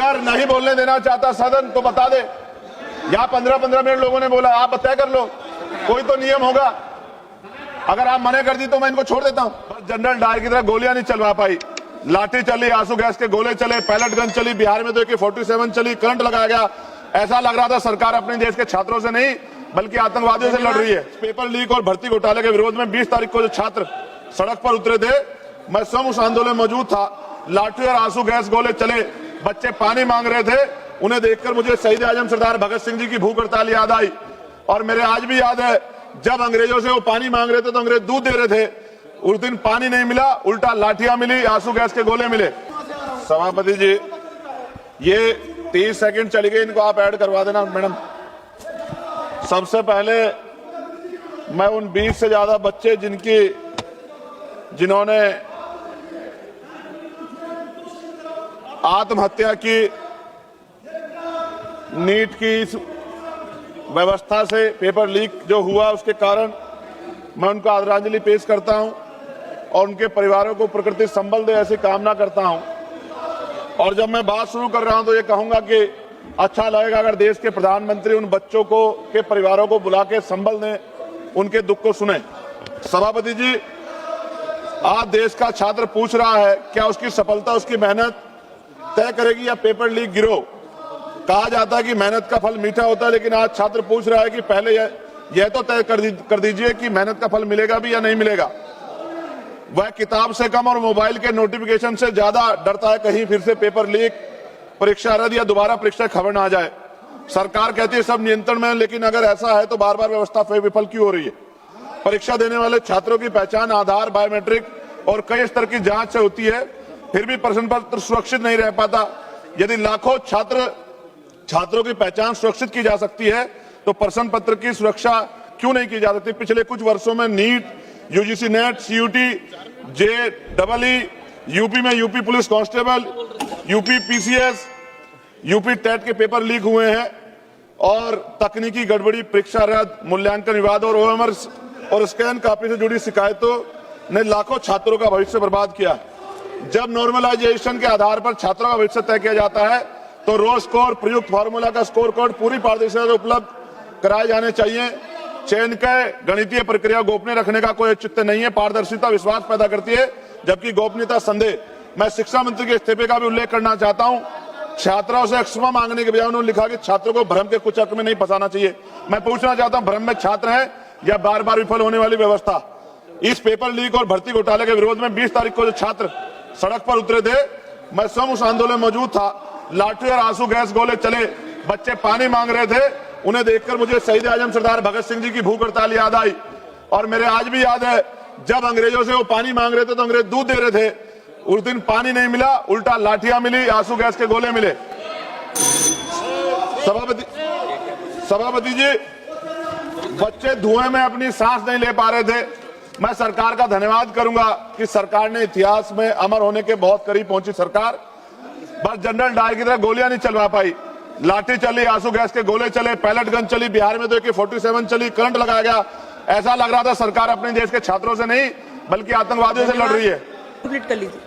अगर नहीं बोलने देना चाहता सदन तो बता दे। यहाँ 15-15 मिनट लोगों ने बोला, आप तय कर लो, कोई तो नियम होगा। अगर आप मना कर दी तो मैं इनको छोड़ देता हूँ। जनरल डायर की तरह गोलियां नहीं चलवा पाई, लाठी चली, आंसू गैस के गोले चले, पैलेट गन चली, बिहार में तो AK-47 चली, करंट लगाया गया। ऐसा लग रहा था सरकार अपने देश के छात्रों से नहीं बल्कि आतंकवादियों से लड़ रही है। पेपर लीक और भर्ती घोटाले के विरोध में 20 तारीख को जो छात्र सड़क पर उतरे थे, मैं स्वयं उस आंदोलन में मौजूद था। लाठी और आंसू गैस गोले चले, बच्चे पानी मांग रहे थे। उन्हें देखकर मुझे शहीद आजम सरदार भगत सिंह जी की भूख हड़ताल याद आई। और मेरे आज भी याद है, जब अंग्रेजों से वो पानी मांग रहे थे तो अंग्रेज दूध दे रहे थे। उस दिन पानी नहीं मिला, उल्टा लाठियां मिली, आंसू गैस के गोले मिले। सभापति जी, ये 30 सेकंड चली गई, इनको आप ऐड करवा देना मैडम। सबसे पहले मैं उन 20 से ज्यादा बच्चे जिन्होंने आत्महत्या की, नीट की इस व्यवस्था से पेपर लीक जो हुआ उसके कारण, मैं उनको आदरांजलि पेश करता हूं और उनके परिवारों को प्रकृति संबल दे ऐसी कामना करता हूं। और जब मैं बात शुरू कर रहा हूं तो ये कहूंगा कि अच्छा लगेगा अगर देश के प्रधानमंत्री उन बच्चों को के परिवारों को बुला के संबल दें, उनके दुख को सुने। सभापति जी, आज देश का छात्र पूछ रहा है क्या उसकी सफलता उसकी मेहनत तय करेगी या पेपर लीक गिरोह। कहा जाता है कि मेहनत का फल मीठा होता है, लेकिन आज छात्र पूछ रहा है कि पहले यह तो तय कर दीजिए कि मेहनत का फल मिलेगा भी या नहीं मिलेगा। वह किताब से कम और मोबाइल के नोटिफिकेशन से ज्यादा डरता है कहीं फिर से पेपर लीक, परीक्षा रद्द या दोबारा परीक्षा खबर ना आ जाए। सरकार कहती है सब नियंत्रण में है, लेकिन अगर ऐसा है तो बार बार व्यवस्था विफल क्यों हो रही है। परीक्षा देने वाले छात्रों की पहचान आधार, बायोमेट्रिक और कई स्तर की जांच से होती है, फिर भी प्रश्न पत्र सुरक्षित नहीं रह पाता। यदि लाखों छात्रों की पहचान सुरक्षित की जा सकती है तो प्रश्न पत्र की सुरक्षा क्यों नहीं की जा सकती। पिछले कुछ वर्षों में NEET, UGC NET, CUT, JEE, UP में UP police constable, UP PCS, UP TET के पेपर लीक हुए हैं और तकनीकी गड़बड़ी, परीक्षा रद्द, मूल्यांकन विवाद और OMR और स्कैन कॉपी से जुड़ी शिकायतों ने लाखों छात्रों का भविष्य बर्बाद किया। जब नॉर्मलाइजेशन के आधार पर छात्रों का भविष्य तय किया जाता है तो रो स्कोर, प्रयुक्त फार्मूला का स्कोर कार्ड पूरी पारदर्शिता से उपलब्ध कराए जाने चाहिए। चयन के गणितीय प्रक्रिया गोपनीय रखने का कोई औचित्य नहीं है। पारदर्शिता विश्वास पैदा करती है जबकि गोपनीयता संदेह। मैं शिक्षा मंत्री के इस्तीफे का भी उल्लेख करना चाहता हूं। छात्राओं से क्षमा मांगने के बजाय उन्होंने लिखा कि छात्रों को भ्रम के कुचक्र में नहीं फंसाना चाहिए। मैं पूछना चाहता हूं, भ्रम में छात्र हैं या बार बार विफल होने वाली व्यवस्था। इस पेपर लीक और भर्ती घोटाले के विरोध में 20 तारीख को जो छात्र सड़क पर उतरे थे, मैं स्वयं उस आंदोलन में मौजूद था। लाठी और आंसू गैस गोले चले, बच्चे पानी मांग रहे थे। उन्हें देखकर मुझे शहीद आजम सरदार भगत सिंह जी की भूख हड़ताल याद आई। और मेरे आज भी याद है, जब अंग्रेजों से वो पानी मांग रहे थे तो अंग्रेज दूध दे रहे थे। उस दिन पानी नहीं मिला, उल्टा लाठियां मिली, आंसू गैस के गोले मिले। सभापति जी, बच्चे धुएं में अपनी सांस नहीं ले पा रहे थे। मैं सरकार का धन्यवाद करूंगा कि सरकार ने इतिहास में अमर होने के बहुत करीब पहुंची सरकार। बस जनरल डायर की तरह गोलियां नहीं चलवा पाई, लाठी चली, आंसू गैस के गोले चले, पैलेट गन चली, बिहार में तो AK-47 चली, करंट लगाया गया। ऐसा लग रहा था सरकार अपने देश के छात्रों से नहीं बल्कि आतंकवादियों से लड़ रही है। कंप्लीट कर लीजिए।